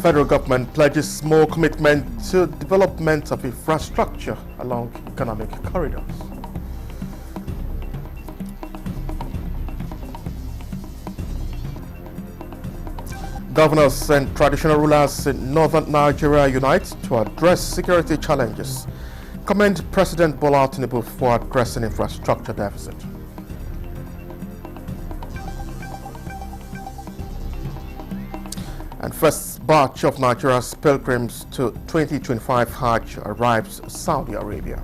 federal government pledges more commitment to development of infrastructure along economic corridors. Governors and traditional rulers in northern Nigeria unite to address security challenges. Commend President Bola Tinubu for addressing infrastructure deficit. And first batch of Nigeria's pilgrims to 2025 Hajj arrives Saudi Arabia.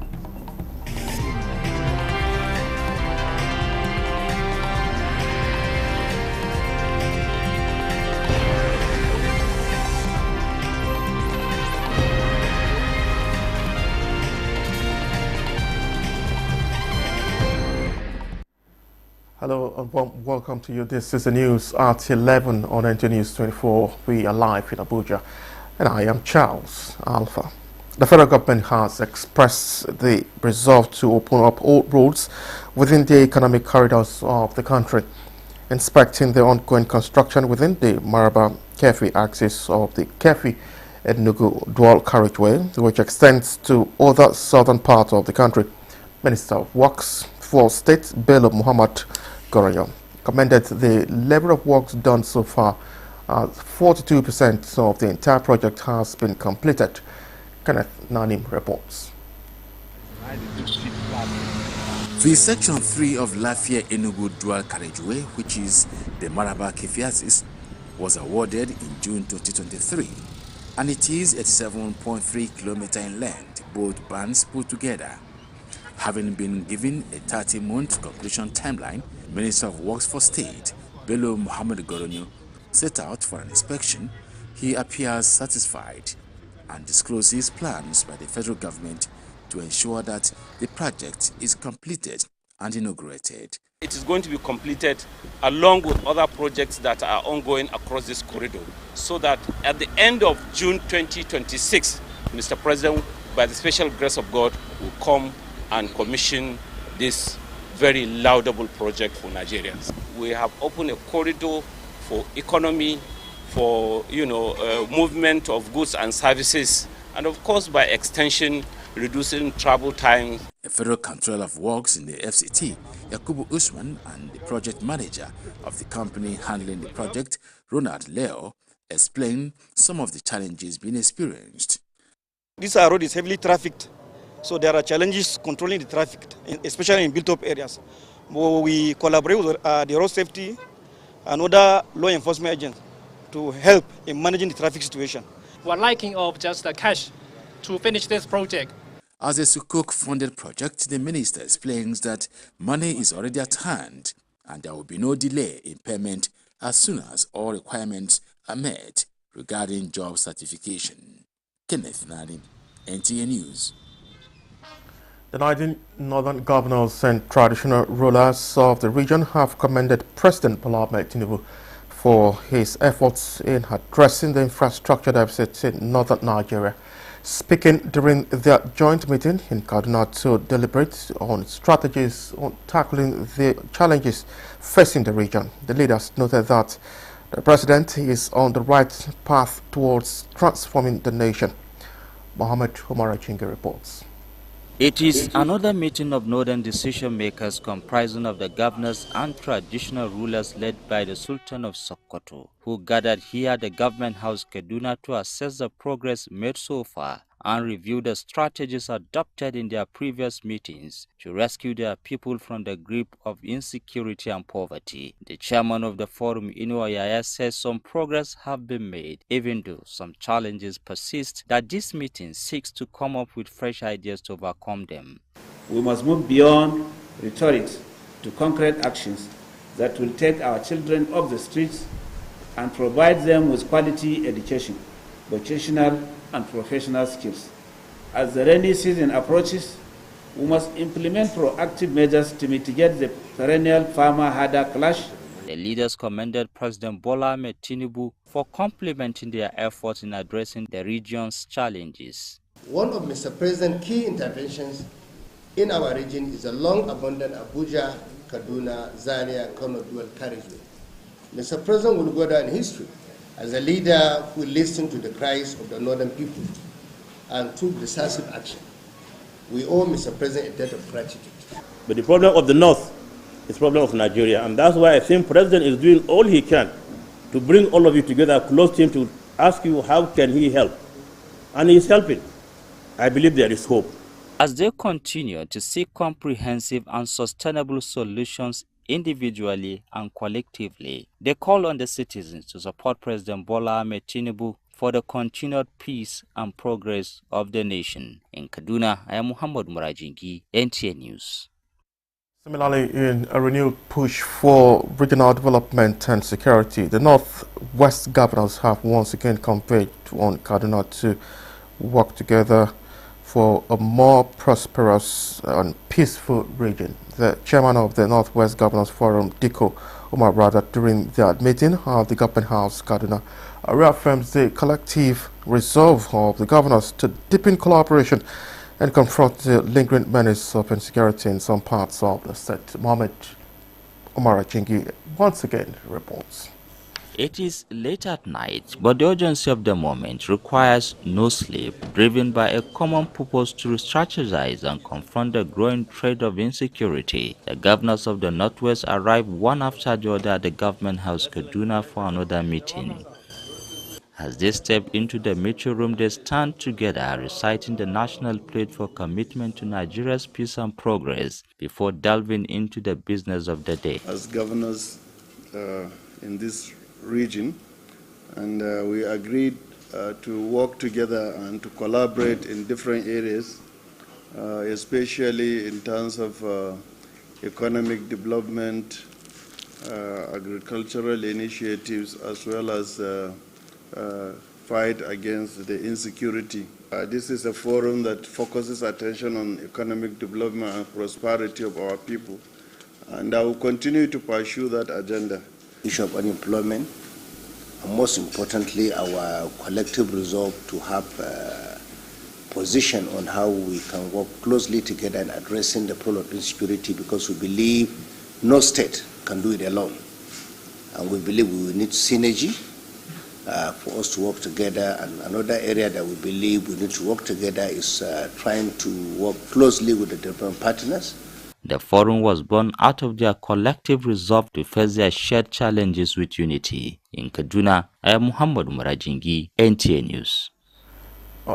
Hello and welcome to you. This is the news at 11 on NT News 24. We are live in Abuja and I am Charles Alpha. The federal government has expressed the resolve to open up all roads within the economic corridors of the country, inspecting the ongoing construction within the Maraba-Kefi axis of the Kefi-Enugu dual carriageway, which extends to other southern parts of the country. Minister of Works for State Bello Muhammad Goronyo commended the level of works done so far. 42% of the entire project has been completed. Kenneth Nanim reports. The Section 3 of Lafia-Enugu dual carriageway, which is the Maraba-Kefi axis, was awarded in June 2023, and it is 87.3 km in length, both bands put together. Having been given a 30-month completion timeline, Minister of Works for State, Bello Muhammad Goronyo, set out for an inspection. He appears satisfied and discloses plans by the federal government to ensure that the project is completed and inaugurated. It is going to be completed along with other projects that are ongoing across this corridor, so that at the end of June 2026, Mr. President, by the special grace of God, will come and commission this very laudable project for Nigerians. We have opened a corridor for economy, for movement of goods and services, and of course by extension reducing travel time. The Federal Controller of Works in the FCT, Yakubu Usman, and the project manager of the company handling the project, Ronald Leo, explained some of the challenges being experienced. This road is heavily trafficked. So there are challenges controlling the traffic, especially in built-up areas. We collaborate with the road safety and other law enforcement agents to help in managing the traffic situation. We're lacking of just the cash to finish this project. As a Sukuk-funded project, the minister explains that money is already at hand and there will be no delay in payment as soon as all requirements are met regarding job certification. Kenneth Nadim, NTA News. The 19 northern governors and traditional rulers of the region have commended President Bola Tinubu for his efforts in addressing the infrastructure deficit in northern Nigeria. Speaking during their joint meeting in Kaduna to deliberate on strategies on tackling the challenges facing the region, the leaders noted that the president is on the right path towards transforming the nation. Mohammed Umar Chinge reports. It is another meeting of northern decision makers comprising of the governors and traditional rulers led by the Sultan of Sokoto, who gathered here at the Government House Kaduna to assess the progress made so far and review the strategies adopted in their previous meetings to rescue their people from the grip of insecurity and poverty. The chairman of the forum, Inu Yaya, says some progress have been made, even though some challenges persist, that this meeting seeks to come up with fresh ideas to overcome them. We must move beyond rhetoric to concrete actions that will take our children off the streets and provide them with quality education, vocational and professional skills. As the rainy season approaches, we must implement proactive measures to mitigate the perennial farmer-herder clash. The leaders commended President Bola Tinubu for complementing their efforts in addressing the region's challenges. One of Mr. President's key interventions in our region is a long-abundant Abuja, Kaduna, Zaria, and Kano dual carriageway. Mr. President will go down in history as a leader who listened to the cries of the northern people and took decisive action, we owe Mr. President a debt of gratitude. But the problem of the North is the problem of Nigeria, and that's why I think President is doing all he can to bring all of you together close to him to ask you how can he help. And he's helping. I believe there is hope. As they continue to seek comprehensive and sustainable solutions individually and collectively, they call on the citizens to support President Bola Ahmed Tinubu for the continued peace and progress of the nation. In Kaduna, I am Muhammad Murajingi, NTA News. Similarly, in a renewed push for regional development and security, the Northwest governors have once again convened on Kaduna to work together for a more prosperous and peaceful region. The chairman of the Northwest Governors Forum, Diko Umar Rada, during their meeting at the Government House, Kaduna, reaffirms the collective resolve of the governors to deepen collaboration and confront the lingering menace of insecurity in some parts of the state. Mohammed Omar Chingi once again reports. It is late at night, but the urgency of the moment requires no sleep, driven by a common purpose to strategize and confront the growing threat of insecurity. The governors of the Northwest arrived one after the other at the Government House, Kaduna, for another meeting. As they step into the meeting room, they stand together, reciting the national pledge for commitment to Nigeria's peace and progress before delving into the business of the day. As governors in this region, and we agreed to work together and to collaborate in different areas, especially in terms of economic development, agricultural initiatives, as well as fight against the insecurity. This is a forum that focuses attention on economic development and prosperity of our people, and I will continue to pursue that agenda. Issue of unemployment, and most importantly, our collective resolve to have a position on how we can work closely together in addressing the problem of insecurity, because we believe no state can do it alone. And we believe we will need synergy for us to work together. And another area that we believe we need to work together is trying to work closely with the different partners. The forum was born out of their collective resolve to face their shared challenges with unity. In Kaduna, I am Muhammad Murajingi, NTA News.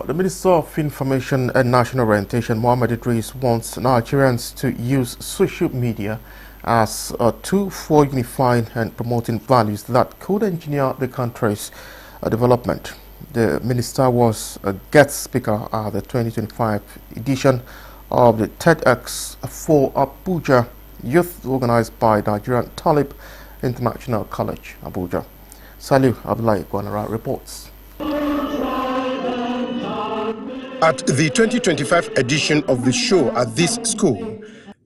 The Minister of Information and National Orientation, Mohammed Idris, wants Nigerians to use social media as a tool for unifying and promoting values that could engineer the country's development. The minister was a guest speaker at the 2025 edition of the TEDx for Abuja Youth, organized by Nigerian Talib International College, Abuja. Salih Abdullahi Gwanara reports. At the 2025 edition of the show at this school,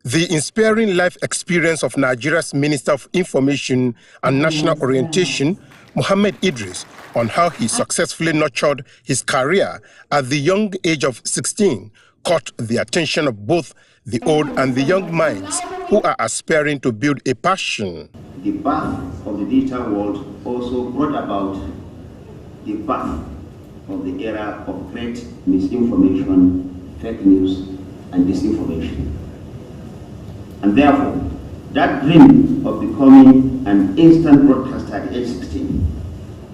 the inspiring life experience of Nigeria's Minister of Information and National Orientation, Mohammed Idris, on how he successfully nurtured his career at the young age of 16, caught the attention of both the old and the young minds who are aspiring to build a passion. The birth of the digital world also brought about the birth of the era of great misinformation, fake news, and disinformation. And therefore, that dream of becoming an instant broadcaster at age 16,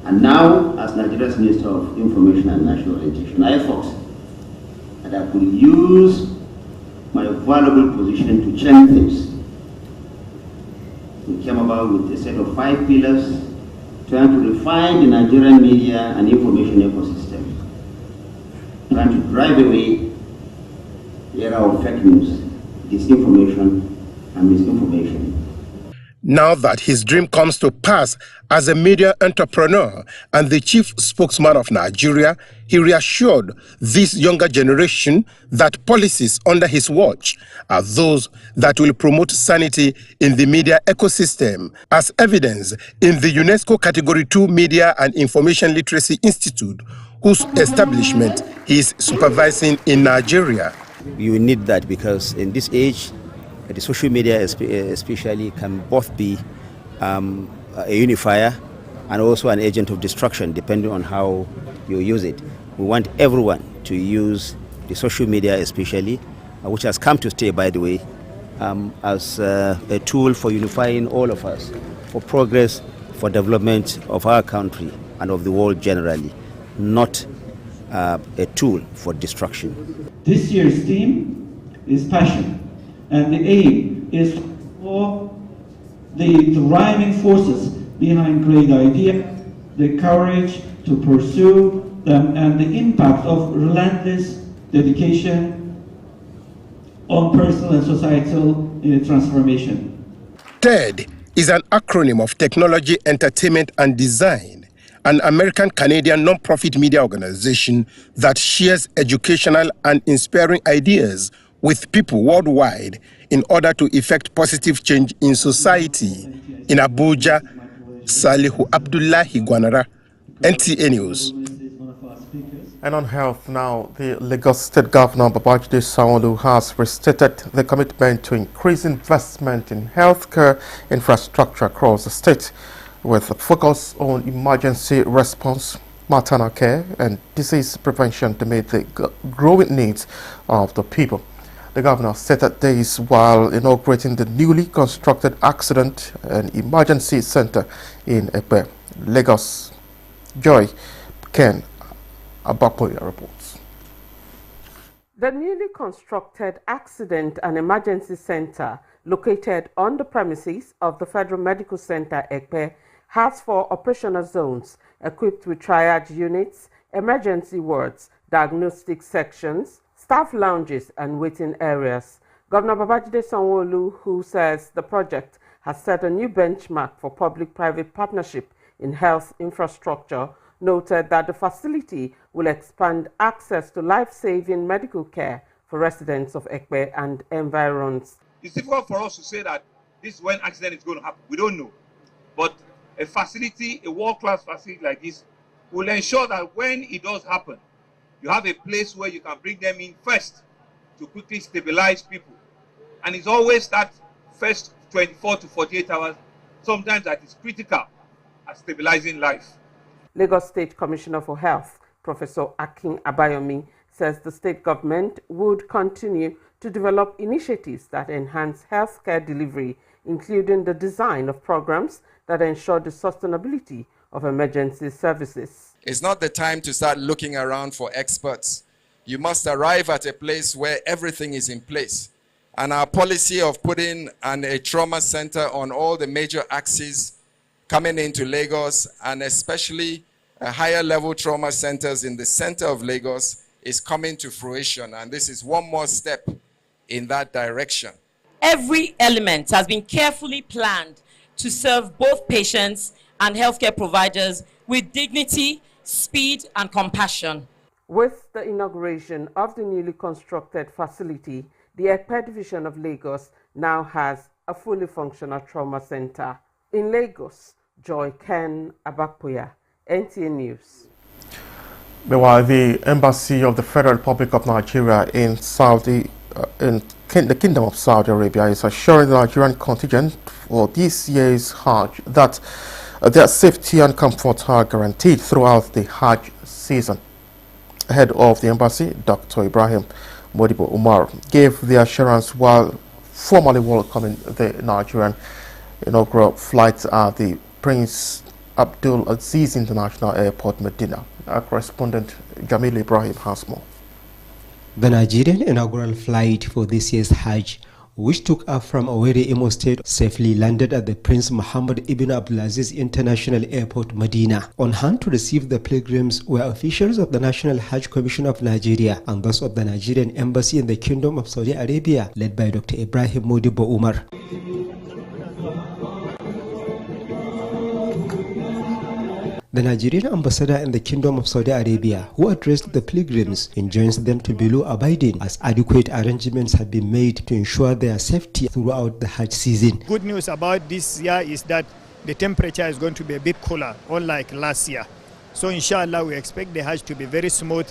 and now as Nigeria's Minister of Information and National Orientation, I thought that I could use my valuable position to change things. We came about with a set of 5 pillars, trying to refine the Nigerian media and information ecosystem, trying to drive away the era of fake news, disinformation, and misinformation. Now that his dream comes to pass as a media entrepreneur and the chief spokesman of Nigeria, he reassured this younger generation that policies under his watch are those that will promote sanity in the media ecosystem, as evidenced in the UNESCO Category 2 Media and Information Literacy Institute, whose establishment he is supervising in Nigeria. You need that because in this age, the social media especially can both be a unifier and also an agent of destruction, depending on how you use it. We want everyone to use the social media especially, which has come to stay, by the way, as a tool for unifying all of us, for progress, for development of our country and of the world generally, not a tool for destruction. This year's theme is passion, and the aim is for the driving forces behind great ideas, the courage to pursue them, and the impact of relentless dedication on personal and societal transformation. TED is an acronym of Technology, Entertainment and Design, an American-Canadian non-profit media organization that shares educational and inspiring ideas with people worldwide in order to effect positive change in society. In Abuja, Salihu Abdullahi Gwanara, NTA News. And on health now, the Lagos State Governor Babajide Sanwo-Olu has restated the commitment to increase investment in healthcare infrastructure across the state, with a focus on emergency response, maternal care, and disease prevention to meet the growing needs of the people. The governor stated this while inaugurating the newly constructed Accident and Emergency Center in Ekpe, Lagos. Joy Ken Abapoya reports. The newly constructed Accident and Emergency Center, located on the premises of the Federal Medical Center Ekpe, has 4 operational zones equipped with triage units, emergency wards, diagnostic sections, staff lounges, and waiting areas. Governor Babajide Sanwo-Olu, who says the project has set a new benchmark for public-private partnership in health infrastructure, noted that the facility will expand access to life-saving medical care for residents of Ekpe and environs. It's difficult for us to say that this is when accident is going to happen. We don't know. But a facility, a world-class facility like this, will ensure that when it does happen, you have a place where you can bring them in first to quickly stabilize people. And it's always that first 24 to 48 hours, sometimes that is critical at stabilizing life. Lagos State Commissioner for Health, Professor Akin Abayomi, says the state government would continue to develop initiatives that enhance healthcare delivery, including the design of programs that ensure the sustainability of emergency services. It's not the time to start looking around for experts. You must arrive at a place where everything is in place. And our policy of putting a trauma center on all the major axes coming into Lagos, and especially higher level trauma centers in the center of Lagos, is coming to fruition. And this is one more step in that direction. Every element has been carefully planned to serve both patients and healthcare providers with dignity, speed, and compassion. With the inauguration of the newly constructed facility, the Ekpe division of Lagos now has a fully functional trauma center. In Lagos, Joy Ken Abapoya, NTA News. Meanwhile, the Embassy of the Federal Republic of Nigeria in the Kingdom of Saudi Arabia is assuring the Nigerian contingent for this year's Hajj that their safety and comfort are guaranteed throughout the Hajj season. Head of the embassy, Dr. Ibrahim Modibo Umar, gave the assurance while formally welcoming the Nigerian inaugural flight at the Prince Abdul Aziz International Airport, Medina. Our correspondent Jamil Ibrahim has more. The Nigerian inaugural flight for this year's Hajj, which took off from Owerri, Imo State, safely landed at the Prince Muhammad Ibn Abdulaziz International Airport, Medina. On hand to receive the pilgrims were officials of the National Hajj Commission of Nigeria and those of the Nigerian Embassy in the Kingdom of Saudi Arabia, led by Dr. Ibrahim Modibo Umar. The Nigerian ambassador in the Kingdom of Saudi Arabia, who addressed the pilgrims, enjoins them to be law-abiding as adequate arrangements have been made to ensure their safety throughout the Hajj season. Good news about this year is that the temperature is going to be a bit cooler, unlike last year. So inshallah, we expect the Hajj to be very smooth,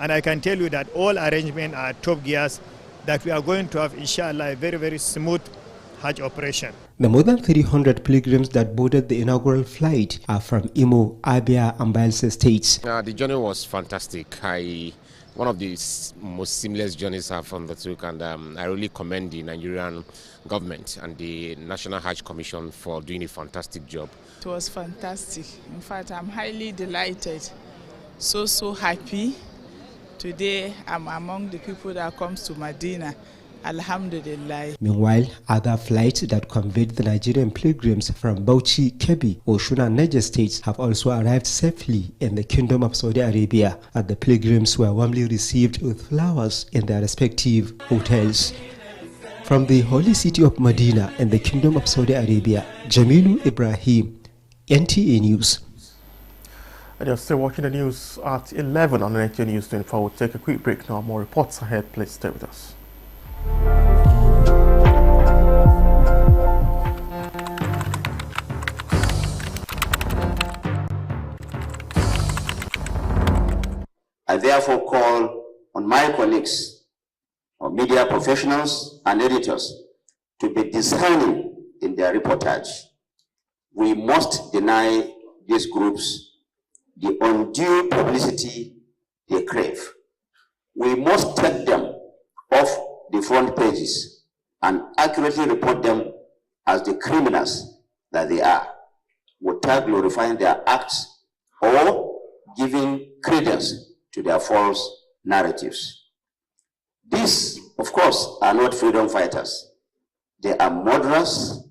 and I can tell you that all arrangements are top gears, that we are going to have inshallah a very, very smooth Hajj operation. The more than 300 pilgrims that boarded the inaugural flight are from Imo, Abia, and Bayelsa states. The journey was fantastic. One of the most seamless journeys I've undertook, and I really commend the Nigerian government and the National Hajj Commission for doing a fantastic job. It was fantastic. In fact, I'm highly delighted, so happy. Today, I'm among the people that comes to Medina. Alhamdulillah. Meanwhile, other flights that conveyed the Nigerian pilgrims from Bauchi, Kebbi, Osun and Niger states have also arrived safely in the Kingdom of Saudi Arabia, and the pilgrims were warmly received with flowers in their respective hotels. From the holy city of Medina in the Kingdom of Saudi Arabia, Jamilu Ibrahim, NTA News. And you're still watching the news at 11 on NTA News 24. We'll take a quick break now. More reports ahead. Please stay with us. I therefore call on my colleagues, or media professionals and editors, to be discerning in their reportage. We must deny these groups the undue publicity they crave. We must take them off the front pages and accurately report them as the criminals that they are, without glorifying their acts or giving credence to their false narratives. These, of course, are not freedom fighters. They are murderers,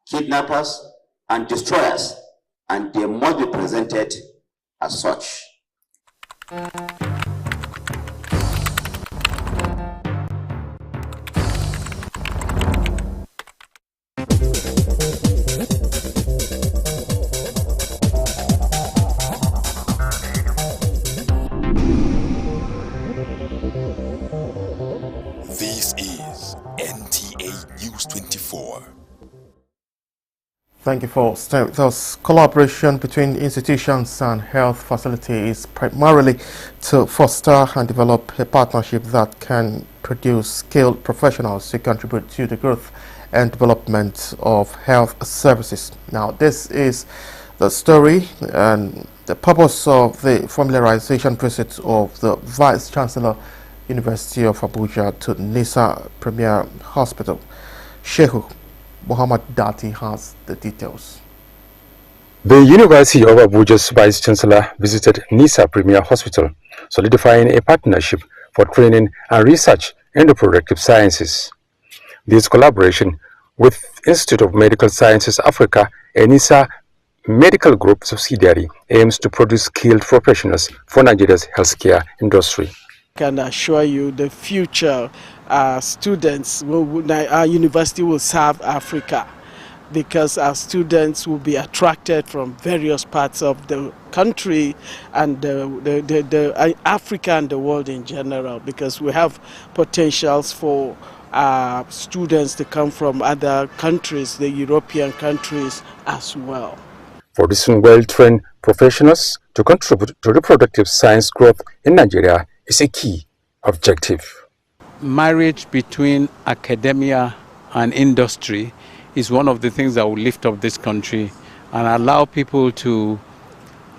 kidnappers, and destroyers, and they must be presented as such. This is NTA News 24. Thank you for staying with us. Collaboration between institutions and health facilities is primarily to foster and develop a partnership that can produce skilled professionals to contribute to the growth and development of health services. Now, this is the story and the purpose of the familiarization visit of the Vice Chancellor, University of Abuja, to Nisa Premier Hospital. Shehu Muhammad Dati has the details. The University of Abuja's Vice Chancellor visited Nisa Premier Hospital, solidifying a partnership for training and research in reproductive sciences. This collaboration with Institute of Medical Sciences Africa, a Nisa Medical Group subsidiary, aims to produce skilled professionals for Nigeria's healthcare industry. I can assure you the future students, our university will serve Africa, because our students will be attracted from various parts of the country and Africa and the world in general, because we have potentials for students to come from other countries, the European countries as well. Producing well-trained professionals to contribute to reproductive science growth in Nigeria is a key objective. Marriage between academia and industry is one of the things that will lift up this country and allow people to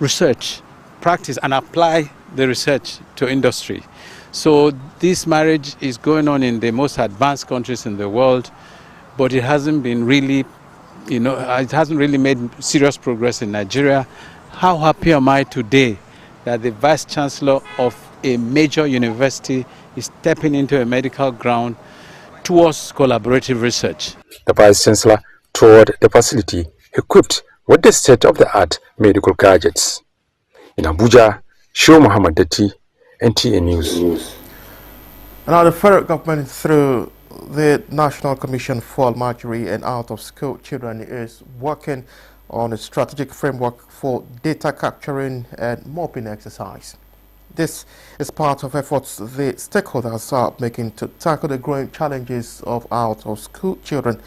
research, practice and apply the research to industry. So this marriage is going on in the most advanced countries in the world, but it hasn't been really, it hasn't really made serious progress in Nigeria. How happy am I today that the Vice Chancellor of a major university is stepping into a medical ground towards collaborative research. The Vice Chancellor toured the facility equipped with the state-of-the-art medical gadgets. In Abuja, Shehu Muhammad Dati, NTA News. Now, the federal government, through the National Commission for Almajiri and Out-of-School Children, is working on a strategic framework for data capturing and mopping exercise. This is part of efforts the stakeholders are making to tackle the growing challenges of out-of-school children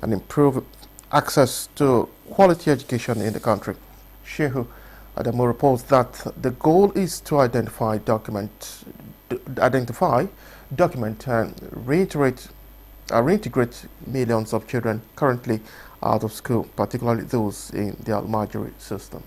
and improve access to quality education in the country. Shehu Adamu reports that the goal is to document, and reiterate reintegrate millions of children currently out of school, particularly those in the Almajiri system.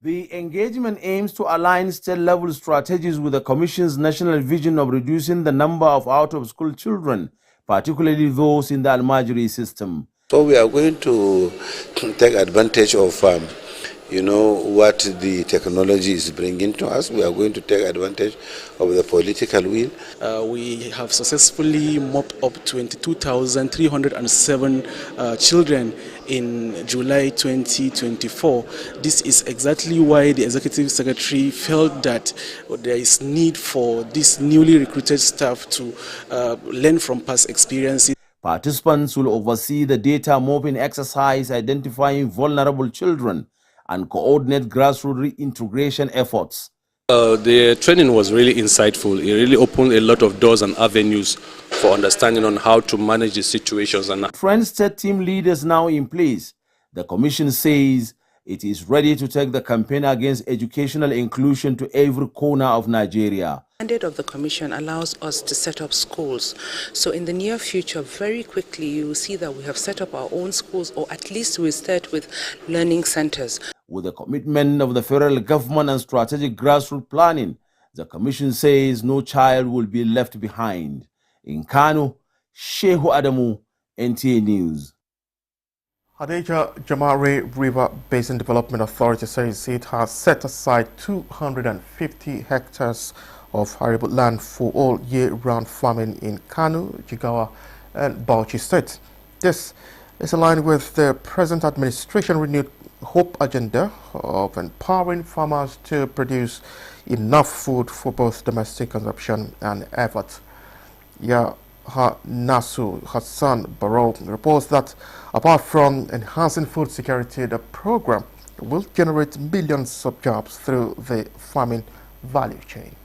The engagement aims to align state-level strategies with the Commission's national vision of reducing the number of out-of-school children, particularly those in the Almajiri system. So we are going to take advantage of what the technology is bringing to us. We are going to take advantage of the political will. We have successfully mopped up 22,307 children in July 2024. This is exactly why the Executive Secretary felt that there is need for this newly recruited staff to learn from past experiences. Participants will oversee the data mopping exercise, identifying vulnerable children, and coordinate grassroots reintegration efforts. The training was really insightful. It really opened a lot of doors and avenues for understanding on how to manage the situations. And Trend State team leaders now in place, the Commission says it is ready to take the campaign against educational inclusion to every corner of Nigeria. The mandate of the Commission allows us to set up schools. So in the near future, very quickly, you will see that we have set up our own schools, or at least we start with learning centers. With the commitment of the federal government and strategic grassroots planning, the Commission says no child will be left behind. In Kano, Shehu Adamu, NTA News. Hadejia Jamare River Basin Development Authority says it has set aside 250 hectares of arable land for all year-round farming in Kano, Jigawa, and Bauchi State. This is aligned with the present administration renewed hope agenda of empowering farmers to produce enough food for both domestic consumption and effort. Nasu Hassan Barrow reports that apart from enhancing food security, the program will generate millions of jobs through the farming value chains.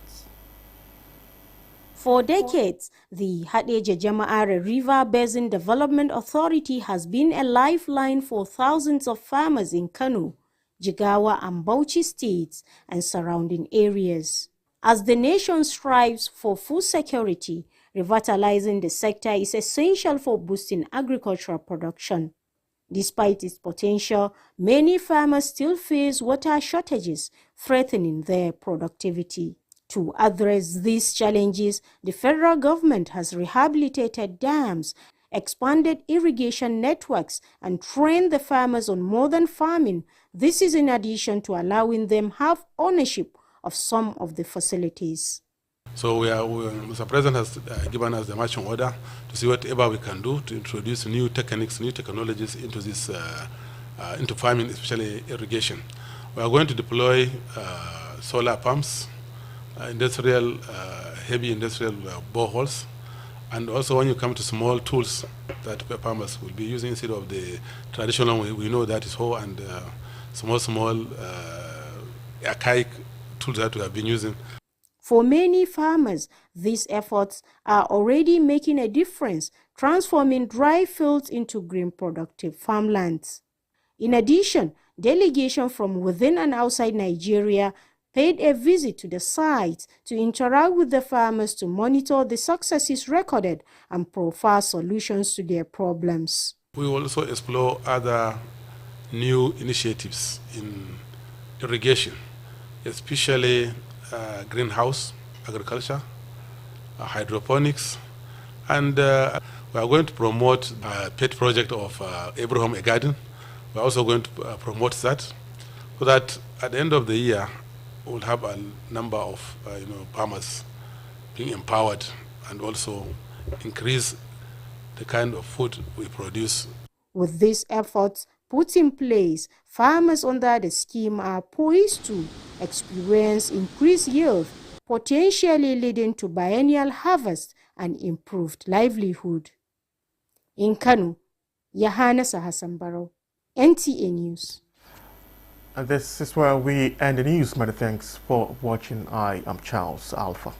For decades, the Hadejia Jama'are River Basin Development Authority has been a lifeline for thousands of farmers in Kano, Jigawa and Bauchi states and surrounding areas. As the nation strives for food security, revitalizing the sector is essential for boosting agricultural production. Despite its potential, many farmers still face water shortages, threatening their productivity. To address these challenges, the federal government has rehabilitated dams, expanded irrigation networks, and trained the farmers on modern farming. This is in addition to allowing them have ownership of some of the facilities. So Mr. President has given us the marching order to see whatever we can do to introduce new techniques, new technologies into this, into farming, especially irrigation. We are going to deploy solar pumps, industrial, heavy industrial boreholes, and also when you come to small tools that farmers will be using instead of the traditional, we know that is hoe and small archaic tools that we have been using. For many farmers, these efforts are already making a difference, transforming dry fields into green productive farmlands. In addition, delegations from within and outside Nigeria paid a visit to the sites to interact with the farmers to monitor the successes recorded and profile solutions to their problems. We will also explore other new initiatives in irrigation, especially greenhouse agriculture, hydroponics, and we are going to promote a pet project of every home a garden. We are also going to promote that, so that at the end of the year we'll have a number of farmers being empowered and also increase the kind of food we produce. With these efforts put in place, farmers under the scheme are poised to experience increased yield, potentially leading to biennial harvest and improved livelihood. In Kano, Yahanasa Hassan Barrow, NTA News. And this is where we end the news. Many thanks for watching. I am Charles Alpha.